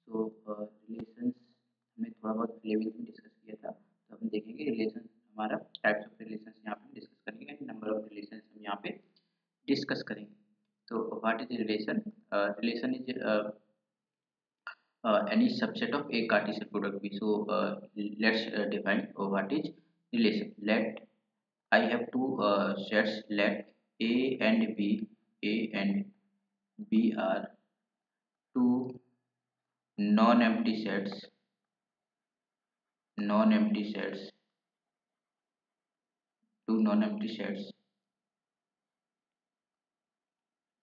सो relations हमने थोड़ा बहुत 11th में डिस्कस किया था, तो हम देखेंगे रिलेशन हमारा टाइप्स ऑफ रिलेशंस यहाँ पे डिस्कस करेंगे, नंबर ऑफ रिलेशंस हम यहाँ पे डिस्कस करेंगे। तो what is relation? Relation is any subset of a Cartesian product B. So let's define what is relation. Let I have two sets. Let A and B, A and B are two non-empty sets, non-empty sets, two non-empty sets,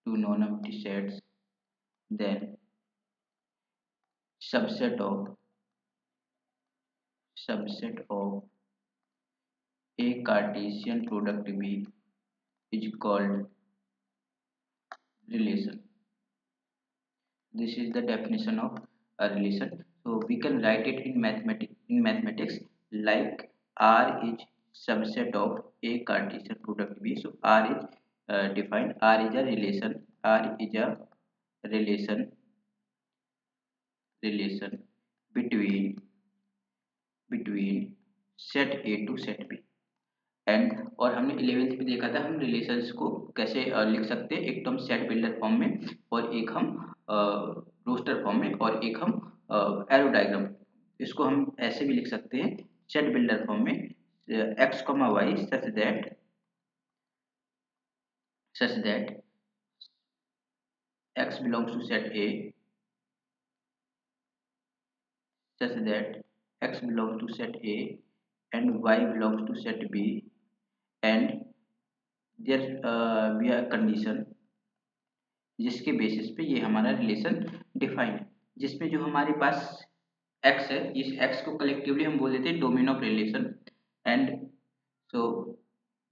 two non-empty sets. Then subset of a Cartesian product B is called relation. This is the definition of a relation. So we can write it in mathematics like R is subset of a Cartesian product B. So R is defined. R is a relation. R is a relation between set A to set B. And और हमने 11th में देखा था हम relations को कैसे लिख सकते हैं, एक तो हम सेट बिल्डर फॉर्म में और एक हम रोस्टर फॉर्म में और एक हम एरो डायग्राम। इसको हम ऐसे भी लिख सकते हैं सेट बिल्डर फॉर्म में x comma y such that x belongs to set A, such that x belongs to set A and y belongs to set B, and there be a condition जिसके basis पे ये हमारा relation define है, जिसमें जो हमारे पास x है, इस x को कलेक्टिवली हम बोल देते हैं domain of relation. And so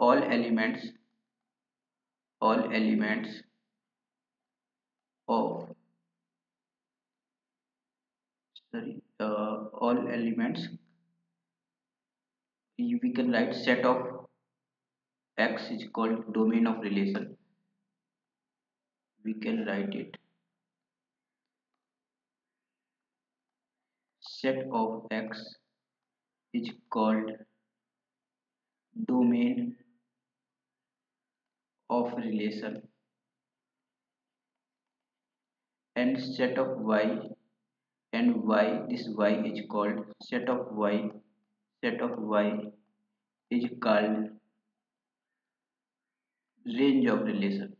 all elements of all elements we can write set of x is called domain of relation. We can write it set of x is called domain of relation, and set of y and y, this y is called set of y is called range of relation,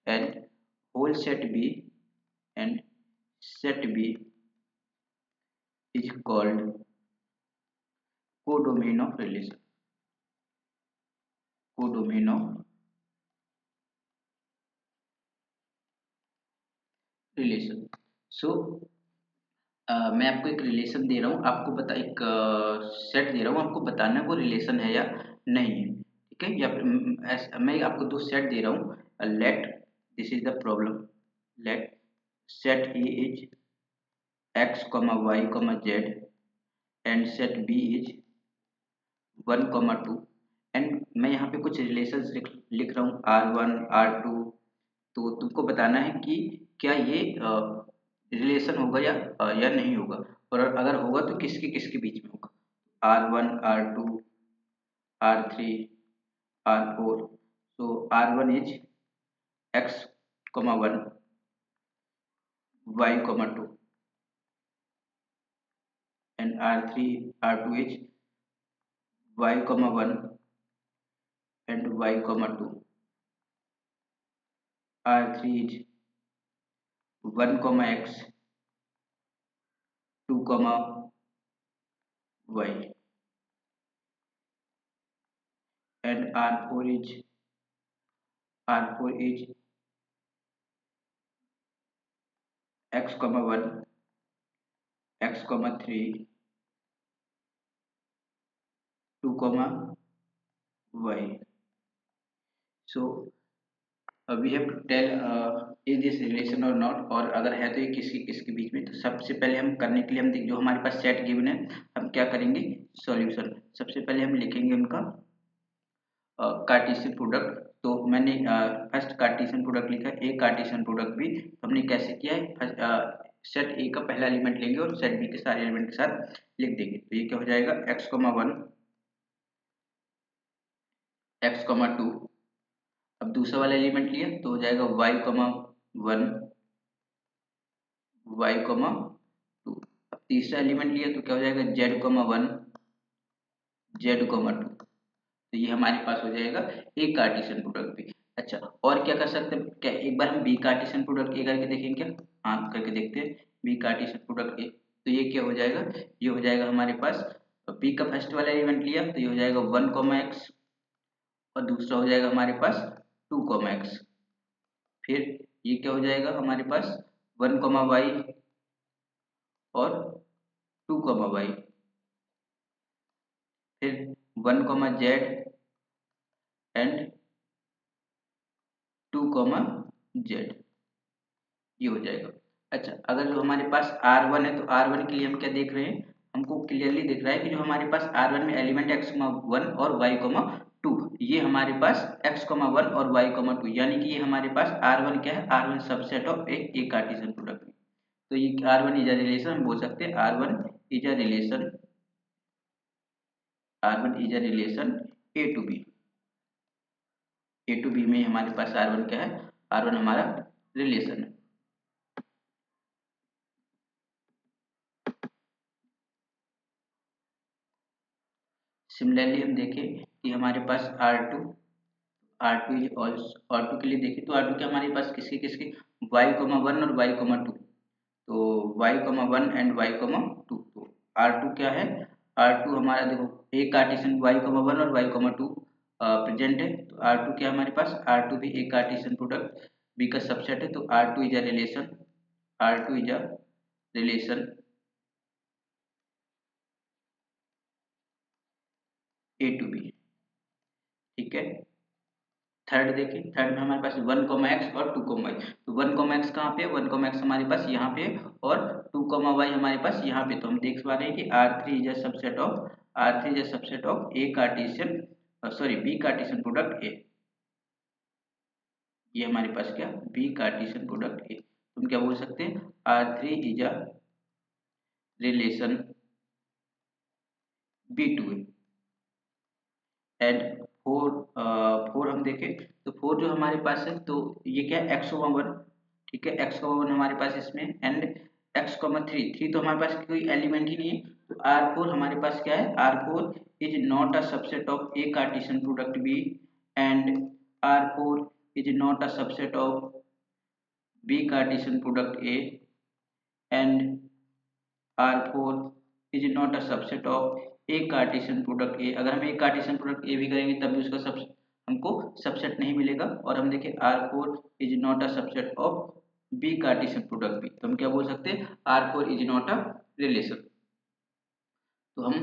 and whole set b and set b is called codomain of relation, सो मैं आपको एक relation दे रहा हूँ, आपको बता एक set दे रहा हूँ, आपको बताना है वो रिलेशन है या नहीं है, ठीक है। या मैं आपको दो सेट दे रहा हूँ, let this is the problem, let set A is x comma y comma z and set B is 1,2, and मैं यहाँ पे कुछ रिलेशंस लिख रहा हूँ R1 R2। तो तुमको बताना है कि क्या ये रिलेशन होगा या नहीं होगा, और अगर होगा तो किसके किसके बीच में होगा, R1 R2 R3 R4। so R1 is x, 1 y, 2, and R2 is y, 1 and y, 2, R3 is 1, x 2, y, and R4 is x, 1 x, 3 2, y। so we have to tell is this relation or not, और अगर है तो ये किसके किसके बीच में। तो सबसे पहले हम करने के लिए हम जो हमारे पास सेट गिवन है हम क्या करेंगे, सॉल्यूशन। सबसे पहले हम लिखेंगे उनका कार्टेशियन प्रोडक्ट, तो मैंने फर्स्ट कार्टेशियन प्रोडक्ट लिखा, ए कार्टेशियन प्रोडक्ट भी। तो हमने कैसे किया है, सेट ए का पहला एलिमेंट लेंगे और सेट बी के सारे एलिमेंट के साथ लिख देंगे। तो ये क्या हो जाएगा, x,1 x,2। अब दूसरा वाला एलिमेंट लिया तो हो जाएगा y,1 y,2। अब तीसरा एलिमेंट लिया तो क्या हो जाएगा z,1 z,2। तो ये हमारे पास हो जाएगा एक कार्टेशियन प्रोडक्ट भी। अच्छा, और क्या कर सकते हैं, क्या एक बार हम बी कार्टेशियन प्रोडक्ट ए करके देखेंगे क्या? हाँ, करके देखते हैं। बी कार्टेशियन प्रोडक्ट ए, तो ये क्या हो जाएगा, ये हो जाएगा हमारे पास बी का फर्स्ट वाला एलिमेंट लिया तो ये हो जाएगा 1,x और दूसरा हो जाएगा हमारे पास 2,x। फिर ये क्या हो जाएगा हमारे पास 1,y और 2,y। फिर 1,z एंड 2,z, ये हो जाएगा। अच्छा, अगर जो हमारे पास R1 है तो R1 के लिए हम क्या देख रहे हैं, हमको क्लियरली दिख रहा है कि जो हमारे पास R1 में एलिमेंट x,1 और y,2, ये हमारे पास x,1 और y,2, यानी कि ये हमारे पास R1 क्या है, R1 subset of A Cartesian product. तो ये R1 इज अ रिलेशन, हम बोल सकते हैं R1 is a relation, R1 is a relation A to B. A to B में हमारे पास R1 क्या है, R1 हमारा रिलेशन है। सिमिलरली हम देखें कि हमारे पास R2 R2 के लिए देखें तो R2 के हमारे पास किसके किसके y,1 और y,2। तो y,1 एंड y,2। तो R2 क्या है, R2 हमारा देखो एक कार्टेशियन y,1 और y,2 प्रेजेंट है। तो R2 क्या हमारे पास, R2 भी एक कार्टेशियन प्रोडक्ट बी का सबसेट है। तो R2 is a relation, R2 is a relation A to B. ठीक है, थर्ड देखें, थर्ड में हमारे पास 1,x और 2,y। तो 1,x कहाँ पे है, 1,x हमारे पास यहाँ पे और 2,y हमारे पास यहाँ पे। तो हम देख पा रहे हैं कि R3 is a subset of, R3 is a subset of A Cartesian, sorry B Cartesian product A. ये हमारे पास क्या, बी कार्टेशियन प्रोडक्ट ए। तुम क्या बोल सकते हैं, R3 is a relation B2 and four हम देखें तो फोर जो हमारे पास है तो ये क्या है x,1। ठीक है, x,1 हमारे पास इसमें एंड x,3। थ्री तो हमारे पास कोई एलिमेंट ही नहीं है। तो R4 हमारे पास क्या है, R4 is not a subset of A Cartesian product B and R4 is not a subset of B Cartesian product A and R4 is not a subset of A Cartesian product A. अगर हम एक Cartesian product ए भी करेंगे तब भी उसका सब हमको सबसेट नहीं मिलेगा। और हम देखें R4 is not a subset of B Cartesian product B, तो हम क्या बोल सकते हैं, R4 is not a relation. तो हम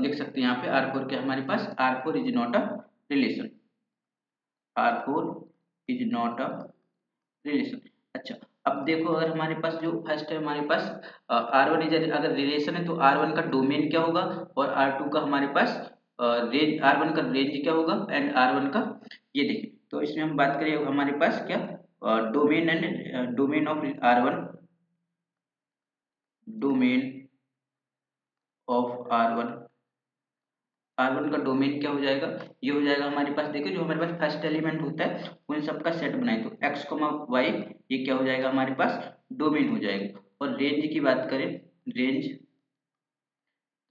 लिख सकते हैं यहाँ पे R4 क्या हमारे पास, R4 is not a relation, R4 is not a relation. अच्छा, अब देखो अगर हमारे पास जो फर्स्ट है हमारे पास R1 इज अगर रिलेशन है तो R1 का डोमेन क्या होगा और R2 का हमारे पास रेंज, R1 का रेंज क्या होगा एंड R1 का, ये देखिए। तो इसमें हम बात करें हमारे पास क्या, domain and domain of R1, domain of R1 का डोमेन क्या हो जाएगा, ये हो जाएगा हमारे पास, देखिए जो हमारे पास फर्स्ट एलिमेंट होता है उन सबका सेट बनाए तो x,y ये क्या हो जाएगा हमारे पास, डोमेन हो जाएगा। और रेंज की बात करें, रेंज,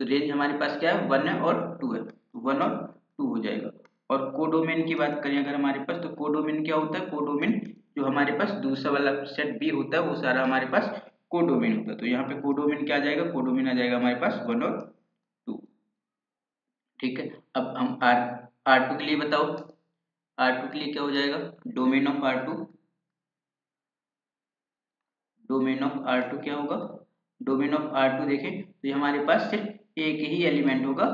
तो रेंज हमारे पास क्या है, 1 है और 2 है, 1 और 2 हो जाएगा। और कोडोमेन की बात करें अगर हमारे पास, तो कोडोमेन क्या होता है, कोडोमेन जो हमारे पास दूसरा वाला सेट बी होता है वो सारा हमारे पास कोडोमेन होता है। तो यहाँ पे कोडोमेन क्या आ जाएगा, कोडोमेन आ जाएगा हमारे पास 1 और 2। ठीक है, अब हम R2 के लिए बताओ, R2 के लिए क्या हो जाएगा, domain of R2, domain of R2 क्या होगा, डोमेन ऑफ R2 देखें तो ये हमारे पास सिर्फ एक ही एलिमेंट होगा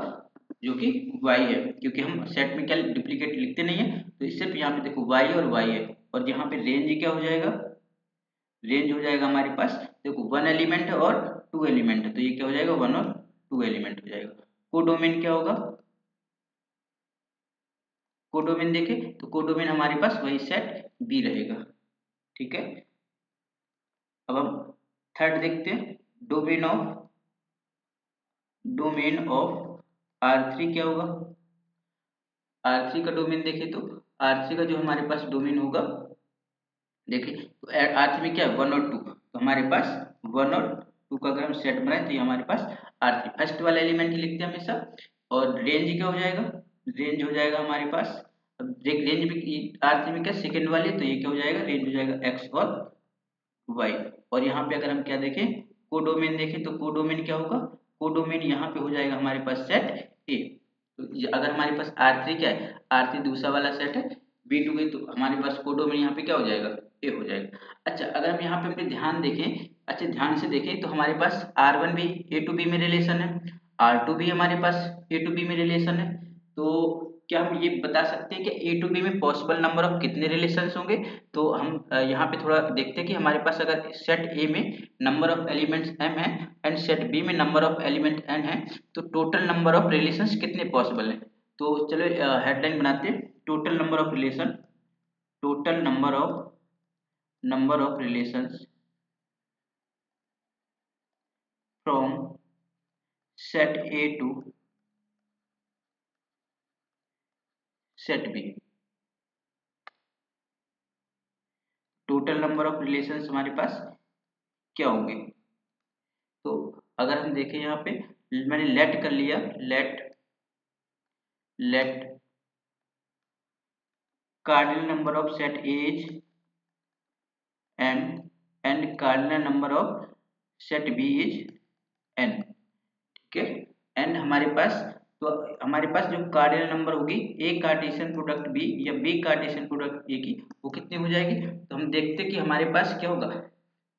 जो कि y है, क्योंकि हम सेट में क्या डुप्लीकेट लिखते नहीं है। तो सिर्फ यहाँ पे देखो y और y है। और यहाँ पे रेंज क्या हो जाएगा, रेंज हो जाएगा हमारे पास, देखो 1 एलिमेंट है और 2 एलिमेंट है, तो ये क्या हो जाएगा 1 और 2 एलिमेंट हो जाएगा। कोडोमेन क्या होगा, कोडोमेन देखें तो कोडोमेन हमारे पास वही सेट बी रहेगा। ठीक है, अब हम थर्ड देखते हैं, डोमेन ऑफ R3 क्या होगा। R3 का डोमेन देखें तो R3 का जो हमारे पास डोमेन होगा, देखिए तो R3 में क्या है 1 और 2, तो हमारे पास 1 और 2 का अगर हम सेट बनाए तो ये हमारे पास R3 फर्स्ट वाला एलिमेंट ही लिखते हैं हमेशा। और रेंज क्या हो जाएगा, रेंज हो जाएगा हमारे पास, अब देख रेंज भी R3 में क्या सेकंड वाली, तो ये क्या हो जाएगा, रेंज हो जाएगा X और Y। और यहाँ पे अगर हम क्या देखें, कोडोमेन देखें तो कोडोमेन क्या होगा, कोडोमेन यहाँ पे हो जाएगा हमारे पास सेट ए। तो अगर हमारे पास R3 क्या है, R3 दूसरा वाला सेट है B2 है, तो हमारे पास कोडोमेन यहाँ पे क्या हो जाएगा, ए हो जाएगा। अच्छा अगर हम यहाँ पे अपने ध्यान देखें, अच्छे ध्यान से देखें तो हमारे पास R1 भी ए टू बी में रिलेशन है, R2 भी हमारे पास ए टू बी में रिलेशन है। तो क्या हम ये बता सकते हैं कि ए टू बी में पॉसिबल नंबर ऑफ कितने रिलेशंस होंगे। तो हम यहाँ पे थोड़ा देखते हैं कि हमारे पास अगर सेट ए में नंबर ऑफ एलिमेंट्स m है एंड सेट बी में नंबर ऑफ एलिमेंट n है, तो टोटल नंबर ऑफ रिलेशंस कितने पॉसिबल हैं। तो चलो हेडलाइन बनाते हैं, total number of relation, total number of relations from set A to set B. Total number of relations हमारे पास क्या होंगे। तो अगर हम देखें यहाँ पे मैंने लेट कर लिया, let cardinal number of set A is m and cardinal number of set B is n। ठीक है, एंड हमारे पास, तो हमारे पास जो कार्डिनल नंबर होगी A कार्टेशियन प्रोडक्ट B या B कार्टेशियन प्रोडक्ट A की, वो कितनी हो जाएगी। तो हम देखते हैं कि हमारे पास क्या होगा,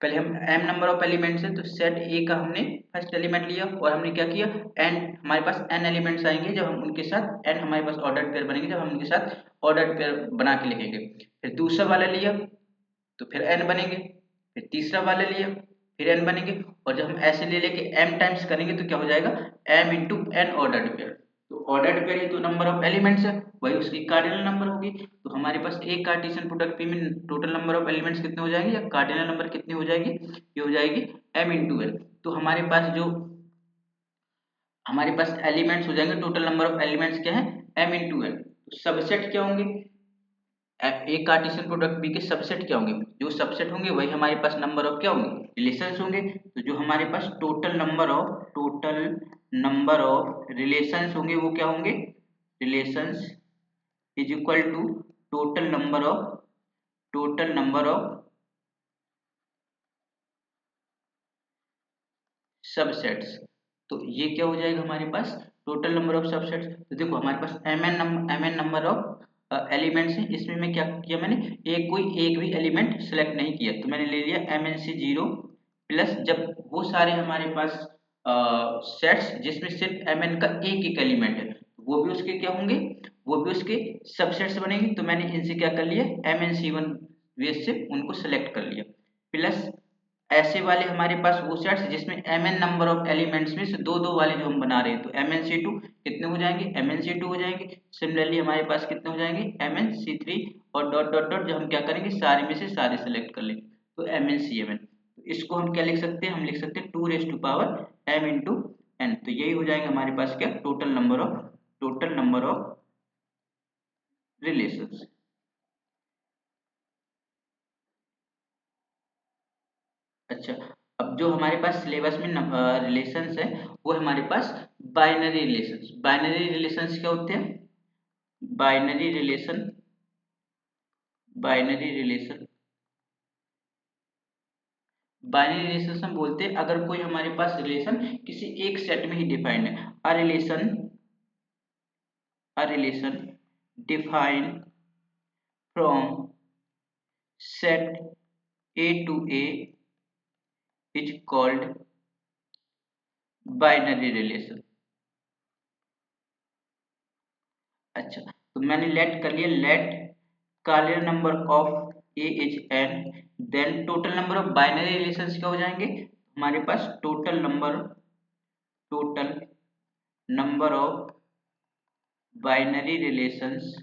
पहले हम m नंबर ऑफ एलिमेंट्स है तो सेट A का हमने फर्स्ट एलिमेंट लिया और हमने क्या किया, n हमारे पास n एलिमेंट्स आएंगे, जब हम उनके साथ n हमारे पास ऑर्डर्ड पेयर बनेंगे, जब हम उनके साथ ऑर्डर्ड पेयर बना के लिखेंगे। फिर दूसरा वाला लिया तो फिर n बनेंगे, फिर तीसरा वाला लिया फिर n बनेंगे, और जब हम ऐसे ले लेके m टाइम्स करेंगे तो क्या हो जाएगा, m into n ordered pair. तो ऑर्डर्ड पेयर ही तो नंबर ऑफ एलिमेंट्स है, वही उसकी कार्डिनल नंबर होगी। तो हमारे पास एक कार्टेशियन प्रोडक्ट P में टोटल नंबर ऑफ एलिमेंट्स कितने हो जाएंगे या कार्डिनल नंबर कितनी हो जाएगी, ये हो जाएगी m इंटू n। तो हमारे पास जो हमारे पास एलिमेंट्स हो जाएंगे, टोटल नंबर ऑफ एलिमेंट्स क्या है m इंटू n। तो सबसेट क्या होंगे, एक कार्टेशियन प्रोडक्ट बी के सबसेट क्या होंगे, जो सबसेट होंगे वही हमारे पास नंबर ऑफ क्या होंगे, रिलेशंस होंगे। तो जो हमारे पास टोटल नंबर ऑफ रिलेशंस होंगे वो क्या होंगे, relations is equal to total number of subsets. तो ये क्या हो जाएगा हमारे पास, टोटल नंबर ऑफ सबसेट्स। तो देखो हमारे पास mn नंबर ऑफ एलिमेंट्स है, इसमें मैं क्या किया, मैंने कोई एक भी एलिमेंट सेलेक्ट नहीं किया, तो मैंने ले लिया mnc0 प्लस, जब वो सारे हमारे पास सेट्स जिसमें सिर्फ mn का एक एलिमेंट है, वो भी उसके क्या होंगे, वो भी उसके सबसेट्स बनेंगे। तो मैंने इनसे क्या कर लिया, mnc1 वेज से उनको सेलेक्ट कर लिया, प्लस ऐसे वाले हमारे पास वो सेट्स जिसमें mn नंबर ऑफ एलिमेंट्स में से दो दो वाले जो हम बना रहे हैं, तो mnc2 कितने हो जाएंगे, mnc2 हो जाएंगे। सिमिलरली हमारे पास कितने हो जाएंगे, mnc3 और डॉट डॉट डॉट, जो हम क्या करेंगे सारे में से सारे सेलेक्ट कर लेंगे, तो mncmn। तो इसको हम क्या लिख सकते हैं, हम लिख सकते हैं 2 raise to power m into n। तो यही हो जाएंगे हमारे पास क्या, टोटल नंबर ऑफ रिलेशंस। अच्छा, अब जो हमारे पास सिलेबस में रिलेशंस है वो हमारे पास बाइनरी रिलेशंस क्या होते हैं, binary relation binary relation binary relation हम बोलते हैं अगर कोई हमारे पास रिलेशन किसी एक सेट में ही डिफाइंड है। A relation defined from set A to A is called binary relation. अच्छा, तो मैंने लेट कर लिया, let cardinal number of A is n, then total number of binary relations क्या हो जाएंगे हमारे पास, total number of binary relations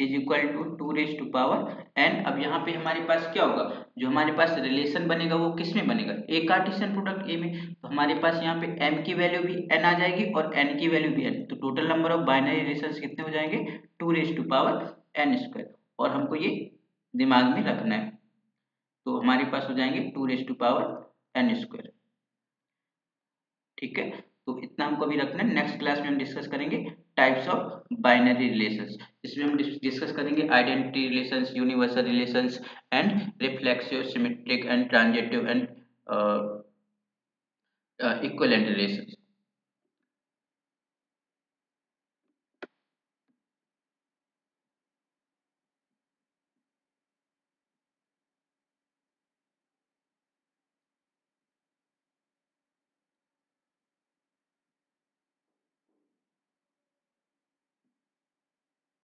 is equal to 2 raise to power n। अब यहाँ पे हमारे पास क्या होगा, जो हमारे पास रिलेशन बनेगा वो किस में बनेगा, ए कार्टेशियन प्रोडक्ट ए में। तो हमारे पास यहाँ पे m की वैल्यू भी n आ जाएगी और n की वैल्यू भी n, तो total number of binary relations कितने हो जाएंगे, 2 raise to power n square. और हमको ये दिमाग में रखना है, तो हमारे पास हो जाएंगे 2 raise to power n square. ठीक है, तो इतना हमको अभी रखना है। नेक्स्ट क्लास में हम डिस्कस करेंगे टाइप्स ऑफ बाइनरी रिलेशंस। इसमें हम डिस्कस करेंगे identity relations, universal relations and reflexive, symmetric and transitive and equivalent relations.